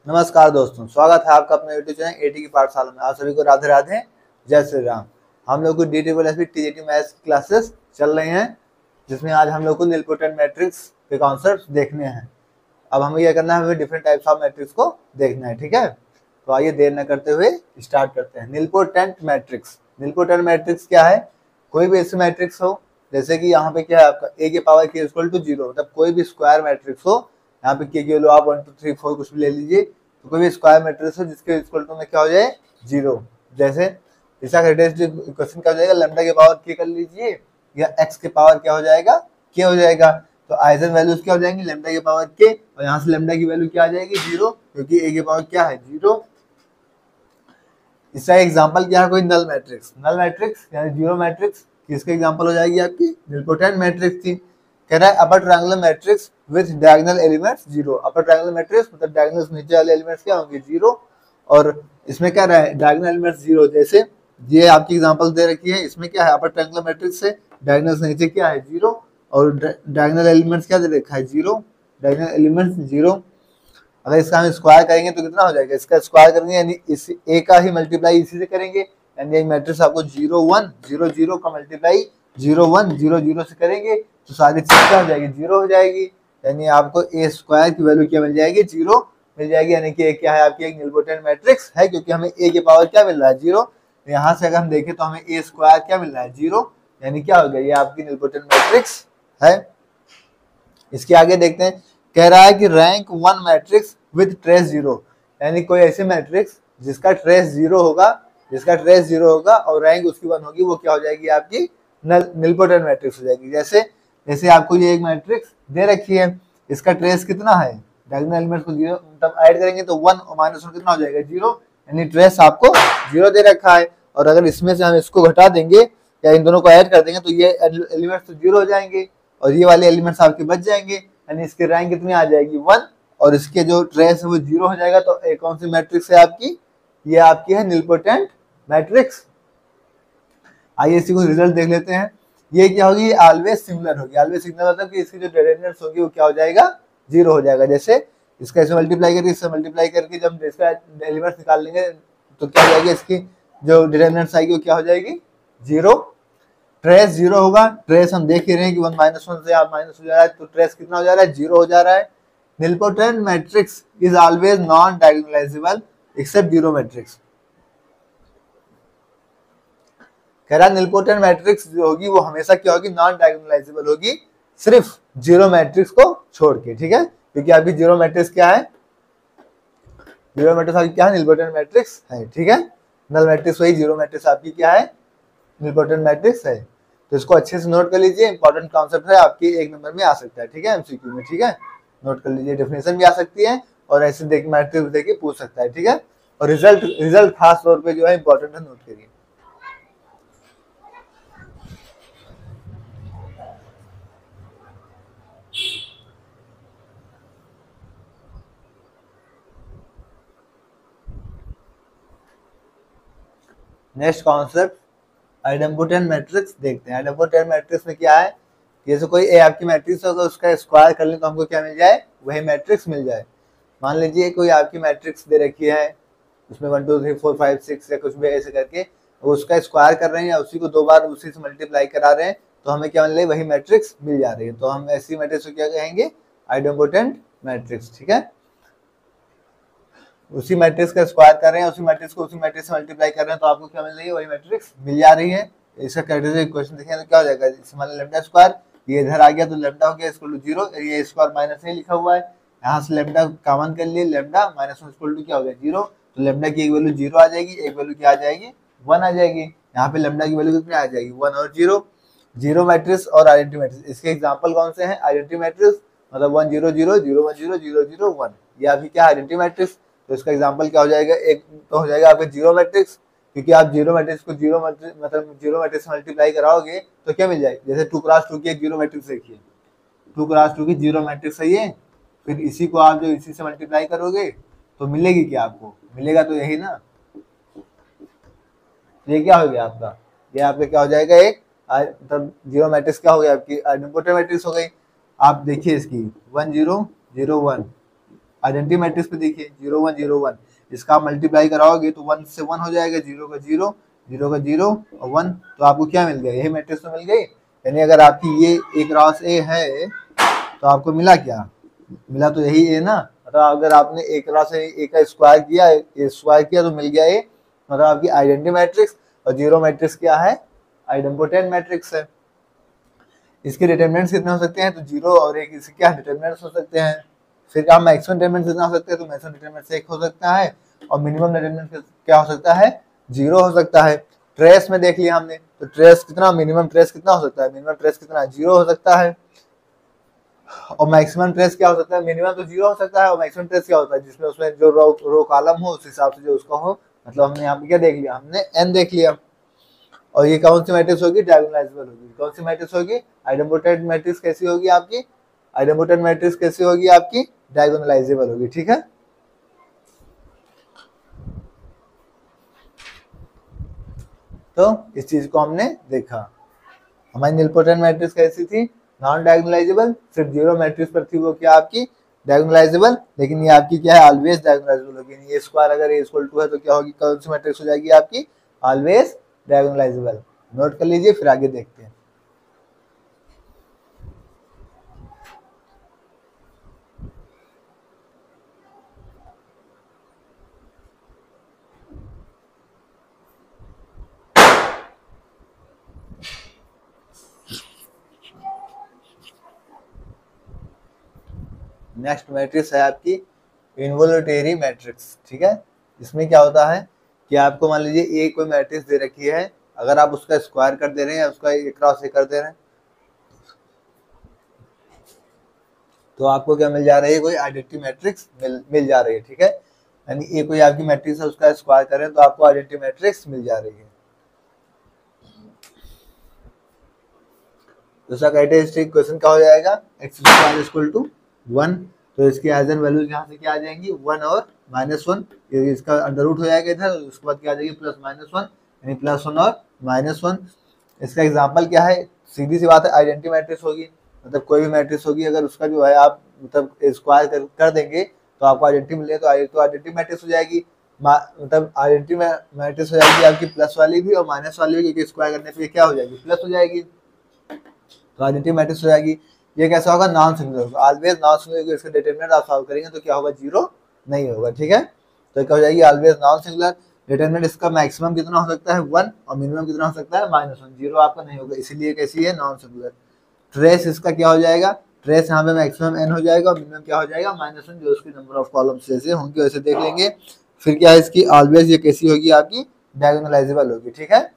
नमस्कार दोस्तों, स्वागत है आपका अपने यूट्यूब चैनल एटी की पाठशाला में। आप सभी को राधे राधे, जय श्री राम। हम लोग को DSSB TGT मैथ्स की क्लासेस चल रही हैं, जिसमें आज हम लोग को निलपोटेंट मैट्रिक्स के कॉन्सेप्ट देखने हैं। अब हमें क्या करना है, हमें डिफरेंट टाइप्स ऑफ मैट्रिक्स को देखना है। ठीक है, तो आइए देर न करते हुए स्टार्ट करते हैं। Nilpotent matrix. निलपोटेंट मैट्रिक्स क्या है? कोई भी ऐसे मैट्रिक्स हो, जैसे कि यहाँ पे क्या है आपका a की पावर k इक्वल टू 0, मतलब कोई भी स्क्वायर मैट्रिक्स हो। यहाँ पे k की वैल्यू आप 1 2 3 4 कुछ भी ले लीजिए, तो कोई भी स्क्वायर मैट्रिक्स हो जिसके इक्वल टू में क्या हो जाए 0। जैसे इसका क्वेश्चन क्या हो जाएगा, लैम्डा की पावर k कर लीजिए या x की पावर क्या हो जाएगा, k हो जाएगा। तो आइजन वैल्यूज क्या हो जाएंगी, लैम्डा की पावर k, और यहाँ से लैम्डा की वैल्यू क्या आ जाएगी 0, क्योंकि a की पावर क्या है 0। इसका एग्जांपल क्या है, कोई नल मैट्रिक्स। नल मैट्रिक्स यानी जीरो मैट्रिक्स किसका एग्जांपल हो जाएगी, आपकी निलपोटेंट मैट्रिक्स थी। कह रहा है upper triangular matrix with diagonal elements 0। Upper triangular matrix मतलब डायगोनल नीचे वाले एलिमेंट्स क्या होंगे 0, और इसमें क्या रहा है डायगोनल एलिमेंट्स 0। जैसे ये आपकी एग्जांपल दे रखी है, इसमें क्या है अपर ट्रायंगुलर मैट्रिक्स से डायगोनल नीचे क्या है 0, और डायगोनल एलिमेंट्स क्या दे रखा है 0, डायगोनल एलिमेंट्स 0। अगर इसका हम स्क्वायर करेंगे तो कितना हो जाएगा, इसका स्क्वायर करेंगे यानी इस ए का ही मल्टीप्लाई इसी से करेंगे, यानी मैट्रिक्स आपको 0 1 0 0 का मल्टीप्लाई 0 1 0 0 से करेंगे तो सारी चीज क्या हो जाएगी 0 हो जाएगी, यानी आपको ए स्क्वायर की वैल्यू क्या मिल जाएगी 0 मिल जाएगी। यानी कि क्या है आपकी एक निलपोटेंट मैट्रिक्स है, क्योंकि हमें ए की पावर क्या मिल रहा है 0। यहाँ से अगर हम देखें तो हमें ए स्क्वायर क्या मिल रहा है 0, यानी क्या हो गया ये आपकी निलपोटेंट मैट्रिक्स है। इसके आगे देखते हैं, कह रहा है कि रैंक 1 मैट्रिक्स विद ट्रेस 0, यानी कोई ऐसे मैट्रिक्स जिसका ट्रेस 0 होगा, जिसका ट्रेस 0 होगा और रैंक उसकी 1 होगी, वो क्या हो जाएगी आपकी निलपोटेंट मैट्रिक्स हो जाएगी। जैसे आपको ये एक मैट्रिक्स दे रखी है, इसका ट्रेस कितना है, डायगोनल एलिमेंट्स को 0 तब ऐड करेंगे तो 1 और -1 कितना हो जाएगा 0, यानी ट्रेस आपको 0 दे रखा है। और अगर इसमें से हम इसको घटा देंगे या इन दोनों को ऐड कर देंगे तो ये एलिमेंट्स तो 0 हो जाएंगे और ये वाले एलिमेंट्स आपके बच जाएंगे, यानी इसकी रैंक कितनी आ जाएगी 1, और इसके जो ट्रेस है वो 0 हो जाएगा। तो एक कौन सी मैट्रिक्स है आपकी, ये आपकी है निलपोटेंट मैट्रिक्स। आइए इसी को रिजल्ट देख लेते हैं। ये क्या होगी, ऑलवेज सिमिलर होगी। ऑलवेज सिमिलर मतलब कि इसकी जो डिटरमिनेंट्स होगी वो क्या हो जाएगा 0 हो जाएगा। जैसे इसका इससे मल्टीप्लाई करके इससे मल्टीप्लाई करके जब इसका एलिमेंट्स निकाल लेंगे तो क्या हो जाएगी, इसकी जो डिटरमिनेंट्स आएगी वो क्या हो जाएगी 0। ट्रेस 0 होगा, ट्रेस हम देख ही रहे हैं कि 1 -1 से आप माइनस हो जा रहा है, तो ट्रेस कितना हो जा रहा है 0 हो जा रहा है। Nilpotent matrix is always non diagonalisable except zero matrix. कह रहा है निलपोटेंट मैट्रिक्स जो होगी वो हमेशा क्या होगी, नॉन डायगोनलाइजेबल होगी, सिर्फ जीरो मैट्रिक्स को छोड़ के। ठीक है, क्योंकि आपकी जीरो मैट्रिक्स क्या है, जीरो मैट्रिक्स आपकी क्या है निलपोटेंट मैट्रिक्स है। ठीक है, नल मैट्रिक्स वही, जीरो मैट्रिक्स आपकी क्या है निलपोटेंट मैट्रिक्स है। तो इसको अच्छे से नोट कर लीजिए, इंपॉर्टेंट कॉन्सेप्ट है, आपके एक नंबर में आ सकता है। ठीक है, एमसीक्यू में। ठीक है, नोट कर लीजिए, डेफिनेशन भी आ सकती है और ऐसे देख मैट्रिक्स देख के पूछ सकता है। ठीक है, और रिजल्ट खास तौर पे जो है इंपॉर्टेंट है, नोट करिए। नेक्स्ट कॉन्सेप्ट आइडेम्पोटेंट मैट्रिक्स देखते हैं। आइडेम्पोटेंट मैट्रिक्स में क्या है, जैसे कोई ए आपकी मैट्रिक्स होगा उसका स्क्वायर कर ले तो हमको क्या मिल जाए, वही मैट्रिक्स मिल जाए। मान लीजिए कोई आपकी मैट्रिक्स दे रखी है, उसमें 1 2 3 4 5 6 या कुछ भी ऐसे करके उसका स्क्वायर कर रहे हैं या उसी को 2 बार उसी से मल्टीप्लाई करा रहे हैं, तो हमें क्या मिल रही है, वही मैट्रिक्स मिल जा रही है। तो हम ऐसी मैट्रिक्स को क्या कहेंगे, आइडेम्पोटेंट मैट्रिक्स। ठीक है, उसी मैट्रिक्स का स्क्वायर कर रहे हैं, उसी मैट्रिक्स को उसी मैट्रिक्स से मल्टीप्लाई कर रहे हैं, तो आपको क्या मिल रही है, वही मैट्रिक्स मिल जा रही है। इसका कैरेक्टरिस्टिक इक्वेशन देखें तो क्या हो जाएगा, मान लो लैम्डा स्क्वायर, ये इधर आ गया तो लैम्डा हो गया इक्वल टू 0, ये स्क्वायर माइनस ए लिखा हुआ है, यहाँ से लैम्डा कॉमन कर लिए, लैम्डा -1 इक्वल टू क्या हो गया 0, तो लैम्डा की एक वैल्यू 0 आ जाएगी, एक वैल्यू क्या आ जाएगी 1 आ जाएगी। यहाँ पे लैम्डा की वैल्यू कितनी आ जाएगी 1 और 0। जीरो मैट्रिक्स और आइडेंटिटी मैट्रिक्स, इसके एग्जांपल कौन से हैं, आइडेंटिटी मैट्रिक्स मतलब 1 0 0 0 1 0 0 0 1, ये आपकी क्या आइडेंटिटी मैट्रिक्स। तो इसका एग्जांपल क्या हो जाएगा, एक तो हो जाएगा आपका जीरो मैट्रिक्स, क्योंकि आप जीरो मैट्रिक्स को जीरो मैट्रिक्स मतलब जीरो मैट्रिक्स मल्टीप्लाई कराओगे तो क्या मिल जाएगी, जैसे 2 क्रॉस 2 की एक जीरो मैट्रिक्स देखिए, 2 क्रॉस 2 की जीरो मैट्रिक्स है ये, फिर इसी को आप जो इसी से मल्टीप्लाई करोगे तो मिलेगी क्या, आपको मिलेगा तो यही ना। ये क्या हो गया आपका, ये आपका क्या हो जाएगा, एक मतलब जीरो मैट्रिक्स क्या हो गया आपकी आइडेम्पोटेंट मैट्रिक्स हो गई। आप देखिए इसकी 1 0 0 1, आइडेंटिटी मैट्रिक्स पे देखिए 0 1 0 1, इसका मल्टीप्लाई कराओगे तो 1 से 1 हो जाएगा, 0 का 0, 0 का 0 और 1, तो आपको क्या मिल गया, यही मैट्रिक्स तो मिल गई। यानी अगर आपकी ये एक क्रॉस ए है तो आपको मिला क्या, मिला तो यही ए ना। मतलब अगर आपने ए क्रॉस ए का स्क्वायर किया, ए स्क्वायर किया तो मिल गया ए, मतलब आपकी आइडेंटिटी मैट्रिक्स। और जीरो मैट्रिक्स क्या है, आइडेम्पोटेंट मैट्रिक्स है। इसके डिटरमिनेंट्स कितने हो सकते हैं, तो जीरो और एक, इसके क्या डिटरमिनेंट्स हो सकते हैं। फिर क्या मैक्सिमम डिटरमिनेंट कितना हो सकता है, तो मैक्सिमम डिटरमिनेंट एक हो सकता है, और मिनिमम डिटरमिनेंट क्या हो सकता है, जीरो हो सकता है। ट्रेस में देख लिया हमने, तो ट्रेस कितना, मिनिमम ट्रेस कितना हो सकता है, मिनिमम ट्रेस कितना, जीरो हो सकता है। और मैक्सिमम ट्रेस क्या हो सकता है, मिनिमम तो जीरो हो सकता है, और मैक्सिमम ट्रेस क्या होता है, जिसमें उसमें जो रो कॉलम हो उस हिसाब से जो उसका हो। मतलब हमने यहाँ पे क्या देख लिया, हमने एन देख लिया। और ये कौन सी मैट्रिक्स होगी, डायगोनलाइजेबल होगी। कौन सी मैट्रिक्स होगी, आइडेम्पोटेंट मैट्रिक्स कैसी होगी आपकी, आइडेम्पोटेंट मैट्रिक्स कैसी होगी आपकी, डायगोनलाइजेबल होगी। ठीक है, तो इस चीज को हमने देखा। हमारी निलपोटेंट मैट्रिक्स कैसी थी, नॉन डायगोनलाइजेबल, सिर्फ जीरो मैट्रिक्स पर थी, वो क्या आपकी डायगोनलाइजेबल। लेकिन ये आपकी क्या है, ऑलवेज डायगोनलाइजेबल होगी। ये स्क्वायर अगर ए इक्वल टू है तो क्या होगी, कौन सी मैट्रिक्स हो जाएगी आपकी, ऑलवेज डायगोनलाइजेबल। नोट कर लीजिए, फिर आगे देखते हैं। नेक्स्ट मैट्रिक्स है आपकी इनवोल्यूटरी मैट्रिक्स। ठीक है, इसमें क्या होता है कि आपको मान लीजिए ए कोई मैट्रिक्स दे रखी है, अगर आप उसका स्क्वायर कर दे रहे हैं या उसका ए क्रॉस ए कर दे रहे हैं, तो आपको क्या मिल जा रही है, कोई आइडेंटिटी मैट्रिक्स मिल जा रही है। ठीक है, यानी ए कोई आपकी मैट्रिक्स है, उसका स्क्वायर करें तो आपको आइडेंटिटी मैट्रिक्स मिल जा रही है। दूसरा कैरेक्टरिस्टिक क्वेश्चन क्या हो जाएगा, एक्स स्क्वायर इक्वल टू 1, तो इसकी आइजन वैल्यूज यहाँ से क्या आ जाएंगी, 1 और -1, इसका अंडर रूट हो जाएगा इधर, उसके बाद क्या आ जाएगी +-1, यानी +1 और -1। इसका एग्जांपल क्या है, सीधी सी बात है, आइडेंटिटी मैट्रिक्स होगी, मतलब कोई भी मैट्रिक्स होगी, अगर उसका जो है आप मतलब स्क्वायर कर देंगे तो आपको आइडेंटिटी मिले, तो आइडेंटिटी मैट्रिक्स हो जाएगी। मतलब आइडेंटिटी मैट्रिक्स हो जाएगी आपकी प्लस वाली भी और माइनस वाली भी, क्योंकि स्क्वायर करने पे क्या हो जाएगी, प्लस हो जाएगी, तो आइडेंटिटी मैट्रिक्स हो जाएगी। ये कैसा होगा, नॉन सिंगुलर होगा, ऑलवेज नॉन सिंगुलर। इसका डिटरमिनेंट आप सॉल्व करेंगे तो क्या होगा, जीरो नहीं होगा। ठीक है, तो क्या हो जाएगी, ऑलवेज नॉन सिंगुलर। डिटरमिनेंट इसका मैक्सिमम कितना हो सकता है, 1, और मिनिमम कितना हो सकता है, -1, जीरो आपका नहीं होगा, इसीलिए कैसी है, नॉन सिंगुलर। ट्रेस इसका क्या हो जाएगा, ट्रेस यहाँ पे मैक्सिमम n हो जाएगा और मिनिमम क्या हो जाएगा, -1, जो उसकी नंबर ऑफ कॉलम्स जैसे होंगे वैसे देख लेंगे। फिर क्या है इसकी, ऑलवेज ये कैसी होगी आपकी, डायगोनलाइजेबल होगी। ठीक है,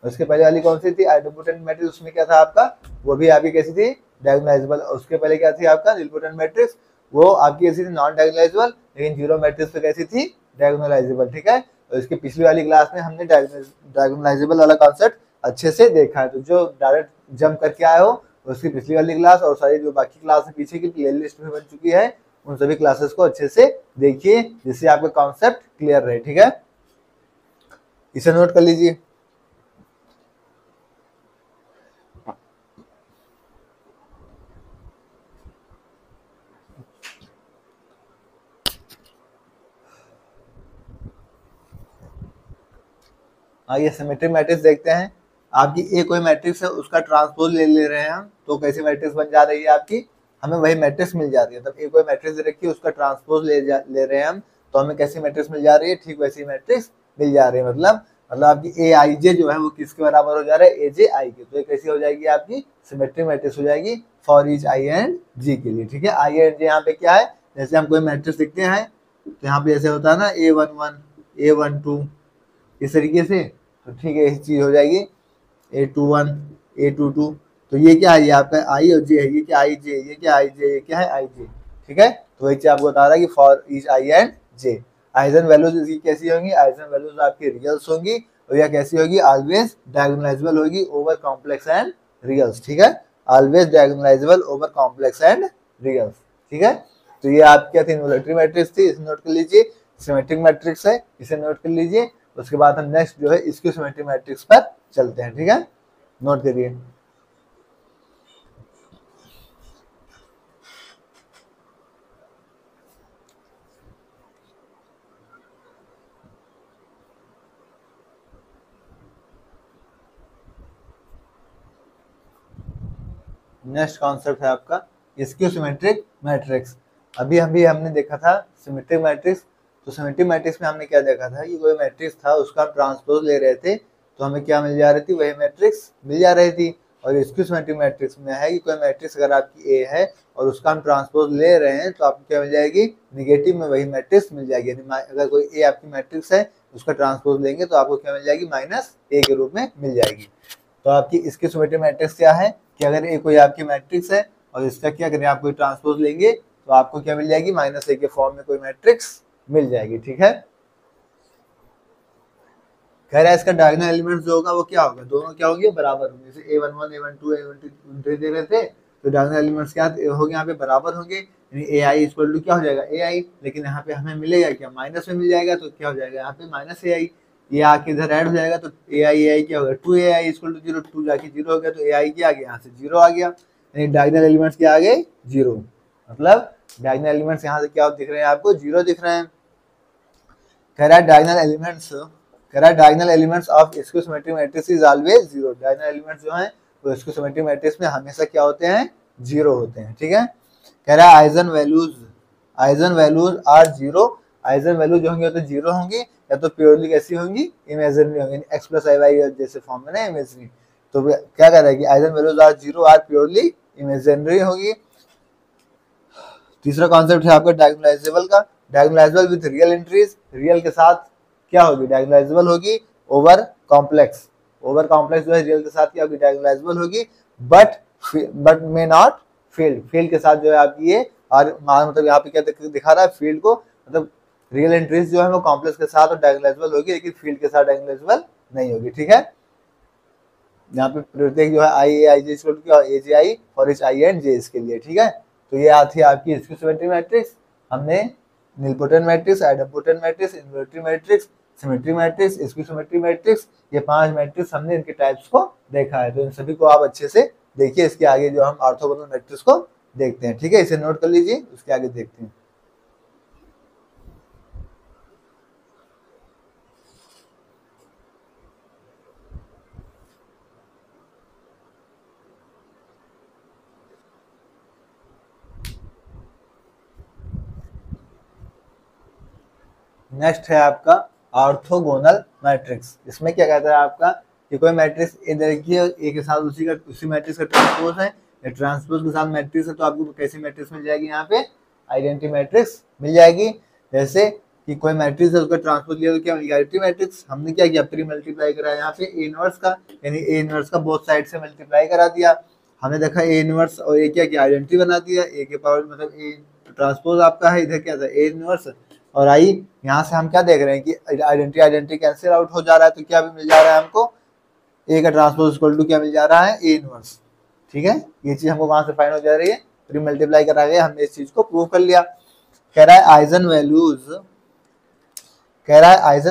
उसके पहले वाली कौन सी थी, आइडेम्पोटेंट मैट्रिक्स, उसमें क्या था आपका, वो भी आपकी कैसी थी, डायगोनलाइजेबल। उसके पहले क्या थी आपका, निलपोटेंट मैट्रिक्स, वो आपकी कैसी थी, नॉन डायगोनलाइजेबल, लेकिन जीरो मैट्रिक्स पे कैसी थी, डायगोनलाइजेबल। ठीक है, और इसकी पिछली वाली क्लास में हमने डायगोनलाइजेबल वाला कॉन्सेप्ट अच्छे से देखा है, तो जो डायरेक्ट जंप करके आए हो उसकी पिछली वाली क्लास और सारी जो बाकी क्लास है पीछे की प्ले लिस्ट में बन चुकी है, उन सभी क्लासेस को अच्छे से देखिए, जिससे आपका कॉन्सेप्ट क्लियर रहे। ठीक है, इसे नोट कर लीजिए। आइए सिमेट्रिक मैट्रिक्स देखते हैं। आपकी ए कोई मैट्रिक्स है, उसका ट्रांसपोज ले रहे हैं हम, तो कैसी मैट्रिक्स बन जा रही है आपकी, हमें वही मैट्रिक्स मिल जा रही है। तब ए कोई मैट्रिक्स दे रखी है, उसका ट्रांसपोज ले रहे हैं हम, तो हमें कैसी मैट्रिक्स मिल जा रही है, ठीक वैसी मैट्रिक्स मिल जा रही है। मतलब आपकी ए आई जे जो है वो किसके बराबर हो जा रहा है, ए जे आई के, तो ये कैसी हो जाएगी आपकी सिमेट्रिक मैट्रिक्स हो जाएगी फॉर ईच आई एंड जी के लिए। ठीक है, आई एंड जे यहाँ पे क्या है, जैसे हम कोई मैट्रिक्स लिखते हैं तो यहाँ पे जैसे होता है ना A11 A12 इस तरीके से, तो ठीक है इस चीज हो जाएगी A21 A22, तो ये क्या है, ये आपका आई और जे है, ये क्या आई जे, ये क्या आई जे, ये क्या है आई जे। ठीक है, तो वही चीज आपको बता रहा है कि for each I and J eigen values इसकी कैसी होंगी, आइजन वैल्यूज आपकी रियल्स होंगी, और यह कैसी होगी, ऑलवेज डायगोनलाइजेबल होगी ओवर कॉम्प्लेक्स एंड रियल्स। ठीक है, always diagonalizable over complex and reals. ठीक है, तो ये आपकी क्या थी, इनवोल्यूटरी मैट्रिक्स थी, इसे नोट कर लीजिए। सिमेट्रिक मैट्रिक्स है, इसे नोट कर लीजिए। उसके बाद हम नेक्स्ट जो है इसकी सिमेट्रिक मैट्रिक्स पर चलते हैं। ठीक है, नोट करिए। नेक्स्ट कॉन्सेप्ट है आपका स्क्यू सिमेट्रिक मैट्रिक्स। अभी हमने देखा था सिमेट्रिक मैट्रिक्स। तो सिमेट्रिक मैट्रिक्स में हमने क्या देखा था कि कोई मैट्रिक्स था उसका ट्रांसपोज ले रहे थे तो हमें क्या मिल जा रही थी, वही मैट्रिक्स मिल जा रही थी। और स्क्यू सिमेट्रिक मैट्रिक्स में है कि कोई मैट्रिक्स अगर आपकी ए है और उसका हम ट्रांसपोज ले रहे हैं तो आपको क्या मिल जाएगी, निगेटिव में वही मैट्रिक्स मिल जाएगी। अगर कोई ए आपकी मैट्रिक्स है उसका ट्रांसपोज लेंगे तो आपको क्या मिल जाएगी, -a के रूप में मिल जाएगी। तो आपकी इसकी सिमेट्रिक मैट्रिक्स क्या है कि अगर ए कोई आपकी मैट्रिक्स है और इसका क्या करें, आप कोई ट्रांसपोज लेंगे तो आपको क्या मिल जाएगी, -a के फॉर्म में कोई मैट्रिक्स मिल जाएगी। ठीक है, कह रहा है इसका डायगोनल एलिमेंट जो होगा वो क्या होगा, दोनों क्या होंगे, बराबर होंगे। जैसे a11 a12 a12 दे रहे थे तो डायगोनल एलिमेंट्स क्या होंगे, यहाँ पे बराबर होंगे, यानी ai इक्वल टू क्या हो जाएगा, ai। लेकिन यहाँ पे हमें मिलेगा क्या, माइनस में मिल जाएगा तो क्या हो जाएगा यहाँ पे -ai। ये आके इधर ऐड हो जाएगा तो ai क्या होगा, 2ai इक्वल टू 0, 2 जाके 0 हो गया तो ai क्या आ गया, यहाँ से 0 आ गया, यानी डायगोनल एलिमेंट्स क्या आ गए, 0। मतलब डायगोनल एलिमेंट्स यहाँ से क्या दिख रहे हैं आपको, 0 दिख रहे हैं। कह रहा है diagonal elements of skew symmetric matrix is always 0। Diagonal elements जो हैं वो स्क्यू सिमेट्रिक मैट्रिक्स में हमेशा क्या होते हैं, 0 होते हैं। ठीक है, कह रहा है eigen values are 0। Eigen value जो होंगे तो 0 होंगी, या तो प्योरली कैसी होंगी, इमेजिनरी होंगी, x + iy जैसे फॉर्म में ना, इमेजिनरी। तो क्या कह रहा है कि eigen values are 0 are purely imaginary होगी। तीसरा कॉन्सेप्ट है आपका डायगोनलाइजेबल का। Diagonalizable with real entries, real के साथ क्या होगी, डायगोनलाइजेबल होगी। ओवर कॉम्प्लेक्स जो है रियल के साथ क्या होगी, डायगोनलाइजेबल होगी। बट मे नॉट फील्ड के साथ जो है आपकी ये, और मतलब यहाँ पे क्या दिखा रहा है फील्ड को, मतलब रियल एंट्रीज जो है वो कॉम्प्लेक्स के साथ और डायगोनलाइजेबल होगी, लेकिन फील्ड के साथ डायगोनलाइजेबल नहीं होगी। ठीक है, यहाँ पे प्रत्येक जो है आई ए आई जे ए जे आई और एच आई एंड जे इसके लिए। ठीक है, तो ये आती है आपकी स्क्यू सिमेट्रिक मैट्रिक्स। हमने nilpotent matrix, idempotent matrix, invertible matrix, symmetric matrix, skew symmetric matrix, ये 5 मैट्रिक्स हमने इनके टाइप्स को देखा है। तो इन सभी को आप अच्छे से देखिए। इसके आगे जो हम ऑर्थोगोनल मैट्रिक्स को देखते हैं। ठीक है, इसे नोट कर लीजिए, उसके आगे देखते हैं। नेक्स्ट है आपका ऑर्थोगोनल मैट्रिक्स। इसमें क्या कहता है आपका कि कोई मैट्रिक्स ए देखिए, ए के साथ उसी मैट्रिक्स का ट्रांसपोज है, या ट्रांसपोज के साथ मैट्रिक्स है, तो आपको कैसी मैट्रिक्स मिल जाएगी, यहाँ पे आइडेंटिटी मैट्रिक्स मिल जाएगी। जैसे कि कोई मैट्रिक्स है उसका ट्रांसपोज लिया तो क्या मिल गया, आइडेंटिटी मैट्रिक्स। हमने क्या किया, प्री मल्टीप्लाई करा यहाँ पे ए इनवर्स का, यानी ए इनवर्स का बोथ साइड से मल्टीप्लाई करा दिया। हमने देखा ए इनवर्स और ए क्या किया, आइडेंटिटी बना दिया। ए के पावर मतलब ए ट्रांसपोज आपका है, इधर क्या था ए इनवर्स, और आई यहाँ से हम क्या देख रहे हैं कि आइडेंटिटी कैंसिल आउट हो जा रहा है, तो क्या भी मिल जा रहा है हमको, ए का ट्रांसपोज इक्वल टू क्या मिल जा रहा है, ए इनवर्स। ठीक है, ये चीज हमको वहां से फाइंड हो जा रही है, प्री मल्टीप्लाई करा गया, हमने इस चीज को प्रूव कर लिया। कह रहा है eigen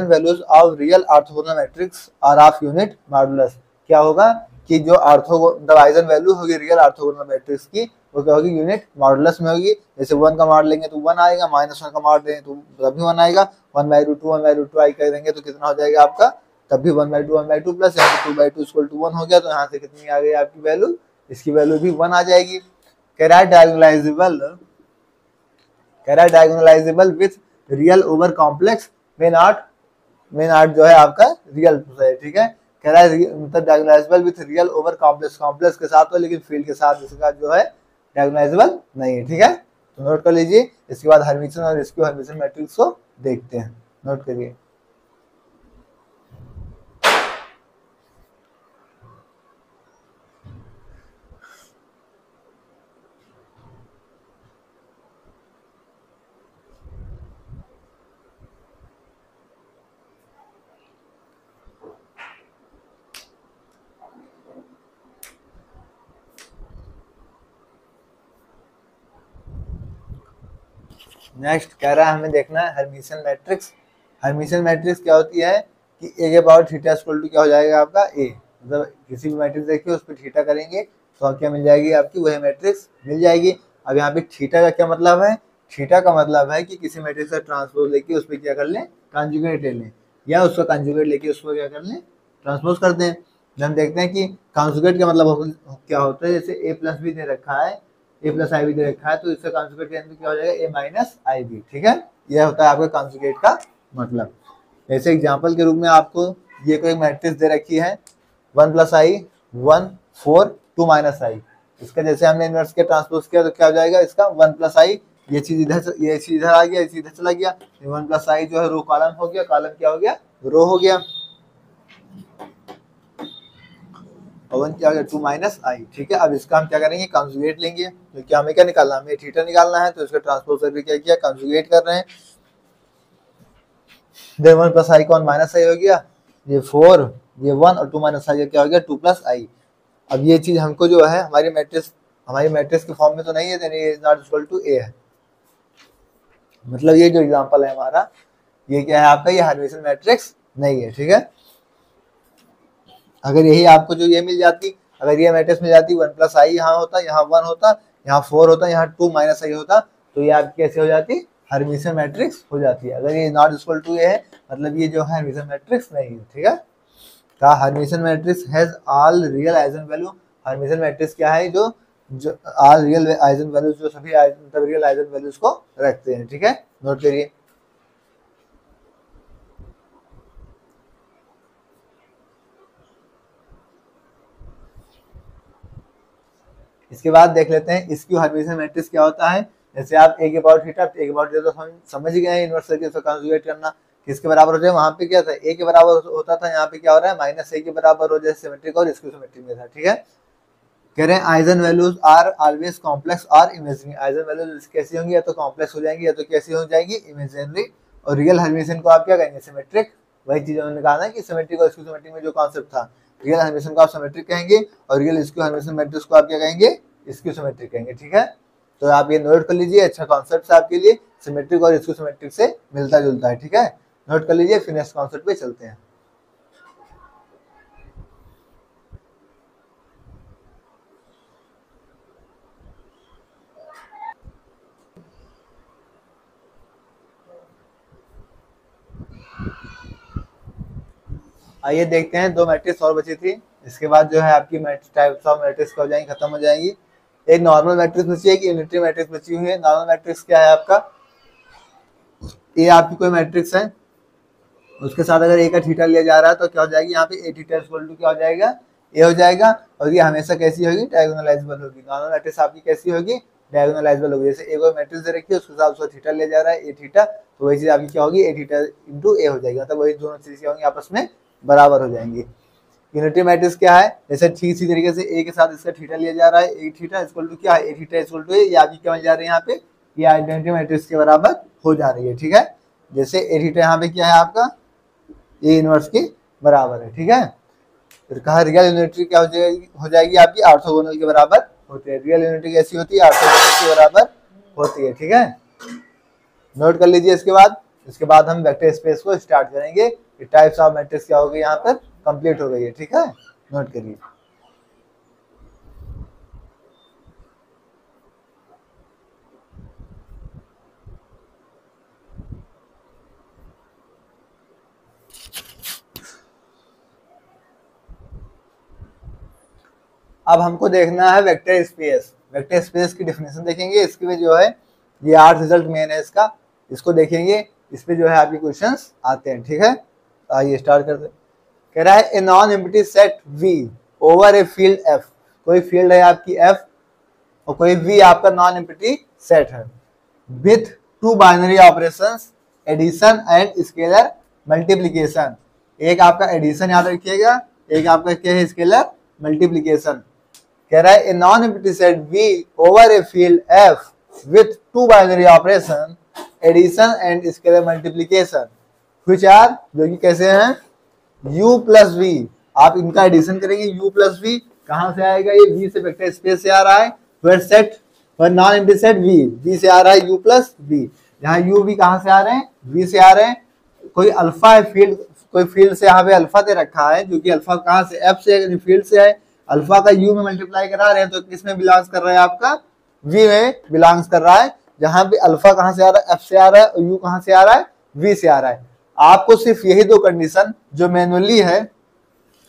values of real orthogonal matrix are of unit modulus. क्या होगा कि जो मतलब आइजन वैल्यू होगी रियल ऑर्थोगोनल मैट्रिक्स की, वो क्या होगी, यूनिट मॉडुलस में होगी। जैसे 1 का मॉड लेंगे तो 1 आएगा, -1 का मॉड लेंगे तो तब भी 1 आएगा, 1/2 आई कर देंगे तो कितना हो जाएगा आपका, तब भी 1/2 प्लस यहाँ पे 2/2 इक्वल टू 1 हो गया, तो यहाँ से कितनी आ गई आपकी वैल्यू, इसकी वैल्यू भी 1 आ जाएगी। कह रहा है diagonalisable with real over complex may not जो है आपका रियल है। ठीक है, कह रहा है मतलब diagonalisable with real over complex के साथ हो, लेकिन फील्ड के साथ इसका जो है डायगोनलाइजेबल नहीं है। ठीक है, तो नोट कर लीजिए। इसके बाद हर्मिटियन और स्क्यू हर्मिटियन मैट्रिक्स को देखते हैं, नोट करिए। नेक्स्ट कह रहा है हमें देखना है हर्मिटियन मैट्रिक्स। हर्मिटियन मैट्रिक्स क्या होती है कि ए के पावर थीटा इक्वल टू क्या हो जाएगा आपका ए, मतलब किसी भी मैट्रिक्स देखिए उस पर थीटा करेंगे तो क्या मिल जाएगी आपकी, वही मैट्रिक्स मिल जाएगी। अब यहाँ पे थीटा का क्या मतलब है, थीटा का मतलब है कि किसी मैट्रिक्स का ट्रांसपोज लेके उस पर क्या कर लें, कॉन्जुगेट ले लें, या उसका कॉन्जुगेट लेके उसको क्या कर लें, ट्रांसपोज कर दें। हम देखते हैं कि कॉन्जुगेट का मतलब क्या होता है। जैसे ए प्लस बी दे रखा है, ए प्लस आई बी दे रखा है, तो इसका कॉन्जुगेट के अंदर क्या हो जाएगा, ए माइनस आई बी। ठीक है, यह होता है आपका कॉन्जुगेट का मतलब। जैसे एग्जाम्पल के रूप में आपको ये कोई मैट्रिक्स दे रखी है 1 प्लस आई 1 4 2 माइनस आई, इसका जैसे हमने इनवर्स के ट्रांसपोज किया तो क्या हो जाएगा, इसका 1 प्लस आई, ये चीज इधर, ये चीज इधर आ गया, ये चीज इधर चला गया, 1 प्लस आई जो है रो कॉलम हो गया, कॉलम क्या हो गया, रो हो गया, और 1 क्या हो गया 2 माइनस आई। ठीक है, अब इसका हम क्या करेंगे, कॉन्जुगेट लेंगे, क्योंकि हमें क्या निकालना है, हमें थीटा निकालना है, तो इसका ट्रांसपोज करके क्या किया, कॉन्जुगेट कर रहे हैं। देन 1 प्लस आई का 1 माइनस आई हो गया, ये 4, ये 1 और 2 माइनस आई क्या हो गया 2 प्लस आई। अब ये चीज हमको जो है हमारी मैट्रिक्स के फॉर्म में तो नहीं है, यानी ये नॉट इक्वल टू ए है। मतलब ये जो एग्जांपल है हमारा, ये क्या है आपका, ये हर्मिटियन मैट्रिक्स नहीं है। ठीक है, अगर यही आपको जो ये मिल जाती, अगर ये मैट्रिक्स मिल जाती 1 प्लस आई यहाँ होता, यहाँ 1 होता, यहाँ 4 होता, यहाँ 2 माइनस आई होता, तो ये आपकी कैसे हो जाती, हर्मिटियन मैट्रिक्स हो जाती है। अगर ये नॉट इक्वल टू ए है, मतलब ये जो है हर्मिटियन मैट्रिक्स नहीं है। ठीक है, का Hermitian matrix has all real eigen value. Hermitian matrix क्या है, जो ऑल रियल आइगन वैल्यूज, जो सभी रियल आइगन वैल्यूज को रखते हैं। ठीक है, नोट करिए। इसके बाद देख लेते हैं इसकी हर्मिटियन मैट्रिक्स क्या होता है। जैसे आप ए के पावर थीटा, ए के पावर थीटा तो हम समझ गए हैं, इनवर्स करके इसको कॉन्जुगेट करना किसके बराबर हो जाए, वहां पे क्या था, ए के बराबर होता था, यहाँ पे क्या हो रहा है माइनस ए के बराबर हो जाए, सिमेट्रिक और इसकी सिमेट्रिक में था। ठीक है, कह रहे हैं eigen values are always complex और इमेजिनरी। आइगन वैल्यूज कैसी होंगी, या तो कॉम्प्लेक्स हो जाएंगी या तो कैसी हो जाएगी, इमेजिनरी। और रियल हर्मिटियन को आप क्या कहेंगे, सिमेट्रिक। वही चीज उन्होंने कहा ना कि सिमेट्रिक और स्क्यू सिमेट्रिक में जो कॉन्सेप्ट था, रियल हर्मिटियन को आप सिमेट्रिक कहेंगे और रियल स्क्यू हर्मिटियन मैट्रिक्स को आप क्या कहेंगे, स्क्यू सिमेट्रिक कहेंगे। ठीक है, तो आप ये नोट कर लीजिए, अच्छा कॉन्सेप्ट है आपके लिए, सिमेट्रिक और स्क्यू सिमेट्रिक से मिलता जुलता है। ठीक है, नोट कर लीजिए, फिर नेक्स्ट कॉन्सेप्ट पे चलते हैं। आइए देखते हैं, दो मैट्रिक्स और बची थी, इसके बाद जो है आपकी टाइप्स ऑफ मैट्रिक्स हो जाएंगी, खत्म हो जाएंगी। एक नॉर्मल मैट्रिक्स बची है, एक यूनिटरी मैट्रिक्स बची हुई है। नॉर्मल मैट्रिक्स क्या है आपका, ये आपकी कोई मैट्रिक्स है, उसके साथ अगर ए का थीटा लिया जा रहा है तो क्या हो जाएगी, यहाँ पे ए थीटा इक्वल टू क्या हो जाएगा, ए हो जाएगा, और ये हमेशा कैसी होगी, डायगोनलाइजेबल होगी। नॉर्मल मैट्रिक्स आपकी कैसी होगी, डायगोनलाइजेबल होगी। जैसे ए को मैट्रिक्स दे रखी है, उसके साथ उसका थीटा लिया जा रहा है ए थीटा, तो वही चीज आपकी क्या होगी, ए थीटा इंटू ए हो जाएगी, मतलब वही दोनों चीज क्या होंगी, आपस में बराबर हो जाएंगी। यूनिटरी मैट्रिक्स क्या है, जैसे ठीक इसी तरीके से ए के साथ इसका थीटा लिया जा रहा है, ए थीटा इक्वल टू क्या है, ए थीटा इक्वल टू ए, ये आपकी क्या बन जा रही है यहाँ पे, ये आइडेंटिटी मैट्रिक्स के बराबर हो जा रही है। ठीक है, जैसे ए थीटा यहाँ पे क्या है आपका, ए इनवर्स के बराबर है। ठीक है, फिर कहा रियल यूनिटी क्या हो जाएगी आपकी, ऑर्थोगोनल के बराबर होती है। रियल यूनिटी कैसी होती है, ऑर्थोगोनल के बराबर होती है। ठीक है, नोट कर लीजिए। इसके बाद हम वेक्टर स्पेस को स्टार्ट करेंगे। टाइप्स ऑफ मैट्रिक्स क्या हो गई यहाँ पर कंप्लीट हो गई है। ठीक है, नोट करिए। अब हमको देखना है वेक्टर स्पेस। वेक्टर स्पेस की डेफिनेशन देखेंगे, इसके में जो है ये 8 रिजल्ट मेन है इसका, इसको देखेंगे, इस पे जो है आपके क्वेश्चंस आते हैं। ठीक है, आइए स्टार्ट करते हैं। कह रहा है a non empty set V over a field F। कोई फील्ड है आपकी F और कोई V आपका नॉन एम्प्टी सेट है, with two binary operations addition and scalar multiplication. एक आपका एडिशन याद रखिएगा, एक आपका क्या है स्केलर मल्टीप्लिकेशन। कह रहा है a non empty set V over a field F with two binary operation addition and scalar multiplication, which are, जो कि कैसे हैं, u प्लस v। आप इनका एडिशन करेंगे, u प्लस v कहां से आएगा, ये v से वेक्टर स्पेस से आ रहा है, फिर सेट पर नॉन एम्प्टी सेट v से आ रहा है u प्लस v। यहाँ u v कहां से आ रहे हैं, v से आ रहे हैं। कोई अल्फा है फील्ड, कोई फील्ड से यहाँ पे अल्फा दे रखा है, जो कि अल्फा कहां से, f से, फील्ड से है। अल्फा का u में मल्टीप्लाई करा रहे हैं, तो किस में बिलोंग्स कर रहा है आपका, v में बिलोंग्स कर रहा है। जहां पे अल्फा कहां से आ रहा है, f से आ रहा है, और u कहां से आ रहा है, v से आ रहा है। आपको सिर्फ यही दो कंडीशन जो मैनुअली है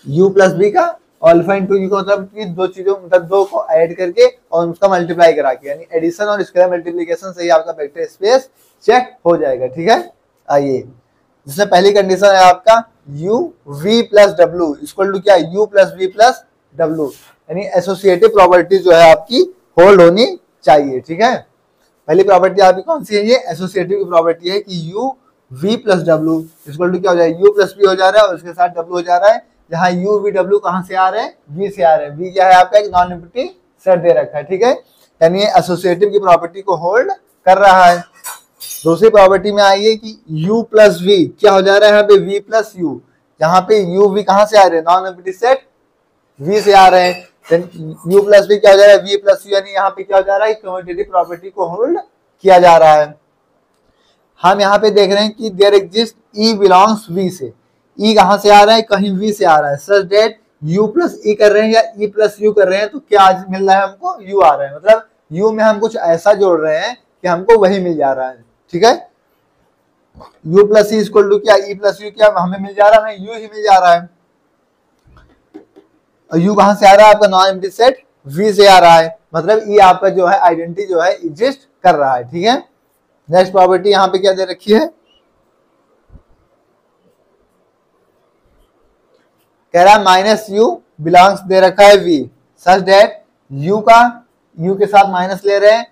u प्लस बी का, और अल्फा इंटू यू का मतलब कि दो चीजों मतलब दो को ऐड करके और उसका मल्टीप्लाई करा के, यानी एडिशन और स्क्वायर मल्टीप्लिकेशन से ही आपका वेक्टर स्पेस चेक हो जाएगा। ठीक है, आइए जिसमें पहली कंडीशन है आपका u v plus W equal to क्या, u plus v plus W, यानी एसोसिएटिव प्रॉपर्टी जो है आपकी होल्ड होनी चाहिए। ठीक है, पहली प्रॉपर्टी आपकी कौन सी है, ये एसोसिएटिव की प्रॉपर्टी है कि u v plus W equal to क्या हो जाएगा, u प्लस v हो जा रहा है और उसके साथ w हो जा रहा है, जहां u v w कहां से आ रहे हैं, v से आ रहे हैं। v क्या है आपका, एक नॉन एम्प्टी सेट दे रखा है। ठीक है, यानी ये एसोसिएटिव की प्रॉपर्टी को होल्ड कर रहा है। दूसरी प्रॉपर्टी में आइए कि u प्लस v क्या हो जा रहा है, यहाँ पे v प्लस u, यहाँ पे u v कहां से आ रहे हैं, नॉन एम्प्टी सेट v से आ रहे हैं, u प्लस v क्या हो जा रहा है, v प्लस u, यानी यहाँ पे क्या हो जा रहा है, कम्यूटेटिव प्रॉपर्टी को होल्ड किया जा रहा है। हम यहाँ पे देख रहे हैं कि there exist e belongs v से, e कहां से आ रहा है, कहीं v से आ रहा है, सच डेट u प्लस e कर रहे हैं या e प्लस u कर रहे हैं, तो क्या आज मिल रहा है हमको, u आ रहा है, मतलब u में हम कुछ ऐसा जोड़ रहे हैं कि हमको वही मिल जा रहा है। ठीक है, u plus E equal to क्या, e प्लस u क्या हमें मिल जा रहा है, हमें u ही मिल जा रहा है। और u कहां से आ रहा है, आपका नॉन एम्प्टी सेट v से आ रहा है, मतलब e आपका जो है आइडेंटिटी जो है एग्जिस्ट कर रहा है। ठीक है, नेक्स्ट प्रॉपर्टी यहाँ पे क्या दे रखी है, कह रहा है माइनस यू बिलोंग्स दे रखा है v सच डेट u का u के साथ माइनस ले रहे हैं,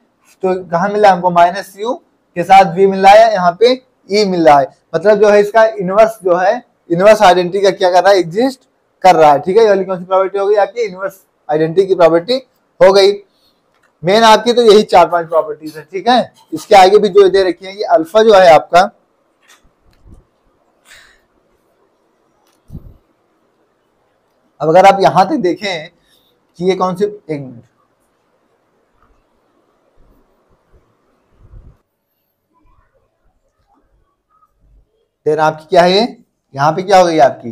तो कहां मिला हमको, माइनस u के साथ v मिल रहा है, यहाँ पे e मिल रहा है, मतलब जो है इसका इनवर्स जो है, इनवर्स आइडेंटिटी का क्या कर रहा है, एग्जिस्ट कर रहा है। ठीक है, ये वाली कौन सी प्रॉपर्टी हो गई आपकी, इनवर्स आइडेंटिटी की प्रॉपर्टी हो गई। मेन आपकी तो यही 4-5 प्रॉपर्टीज है। ठीक है, इसके आगे भी जो दे रखी है, ये अल्फा जो है आपका, अब अगर आप यहां तक देखें कि ये कौन सी, एक मिनट, देन आपकी क्या है ये, यहाँ पे क्या हो गई आपकी,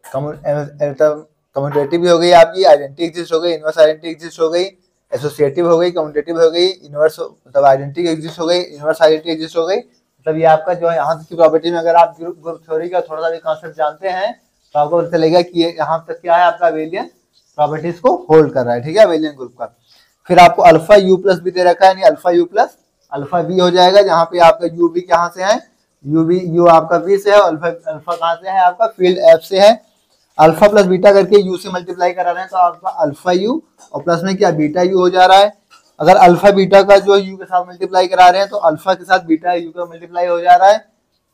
कम्यूटेटिव भी हो गई आपकी, आइडेंटिटी एग्जिस्ट हो गई, इनवर्स आइडेंटिटी एग्जिस्ट हो गई, एसोसिएटिव हो गई, कम्यूटेटिव हो गई, इनवर्स मतलब आइडेंटिटी एग्जिस्ट हो गई, इनवर्स आइडेंटिटी एग्जिस्ट हो गई। मतलब ये आपका जो है यहाँ तक की प्रॉपर्टी में अगर आप ग्रुप थ्योरी का थोड़ा सा भी कॉन्सेप्ट जानते हैं तो आपको पता चलेगा कि यहाँ तक क्या है आपका वेलियन प्रॉपर्टीज को होल्ड कर रहा है। ठीक है, वेलियन ग्रुप का। फिर आपको अल्फा यू प्लस भी दे रखा है, यानी alpha U plus alpha B हो जाएगा, जहाँ पे आपका यू बी कहाँ से है, यू आपका वी से है, अल्फा अल्फा कहाँ से है, आपका फील्ड एफ से है। अल्फा प्लस बीटा करके यू से मल्टीप्लाई करा रहे हैं तो आपका अल्फा यू और प्लस में क्या बीटा यू हो जा रहा है। अगर अल्फा बीटा का जो यू के साथ मल्टीप्लाई करा रहे हैं तो अल्फा के साथ बीटा यू का मल्टीप्लाई हो जा रहा है,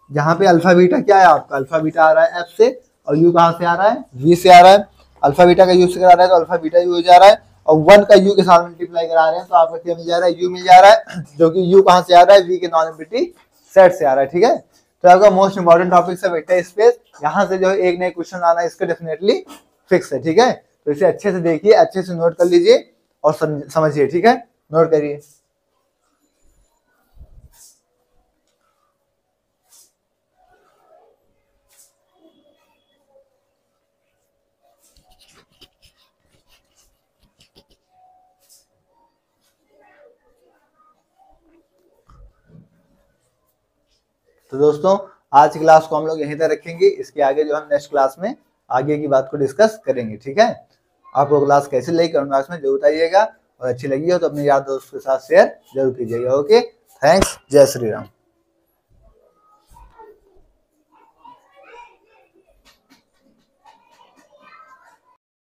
जहाँ पे अल्फा बीटा क्या है आपका, अल्फा बीटा आ रहा है एफ से और यू कहाँ से आ रहा है, वी से आ रहा है। अल्फा बीटा का यू से करा रहा है तो अल्फा बीटा यू हो जा रहा है, और 1 का यू के साथ मल्टीप्लाई करा रहे हैं तो आपका क्या मिल जा रहा है, यू मिल जा रहा है, जो कि यू कहाँ से आ रहा है, वी के नॉन एम्प्टी सेट से आ रहा है। ठीक है, तो आपका मोस्ट इंपॉर्टेंट टॉपिक है वेक्टर स्पेस, यहाँ से जो है एक नए क्वेश्चन आना इसका डेफिनेटली फिक्स है। ठीक है, तो इसे अच्छे से देखिए, अच्छे से नोट कर लीजिए और समझिए। ठीक है, नोट करिए। तो दोस्तों आज की क्लास को हम लोग यहीं तक रखेंगे, इसके आगे जो हम नेक्स्ट क्लास में आगे की बात को डिस्कस करेंगे। ठीक है, आपको क्लास कैसी लगी कमेंट बॉक्स में जरूर बताइएगा, और अच्छी लगी हो तो अपने यार दोस्त के साथ शेयर जरूर कीजिएगा। ओके, थैंक्स, जय श्री राम।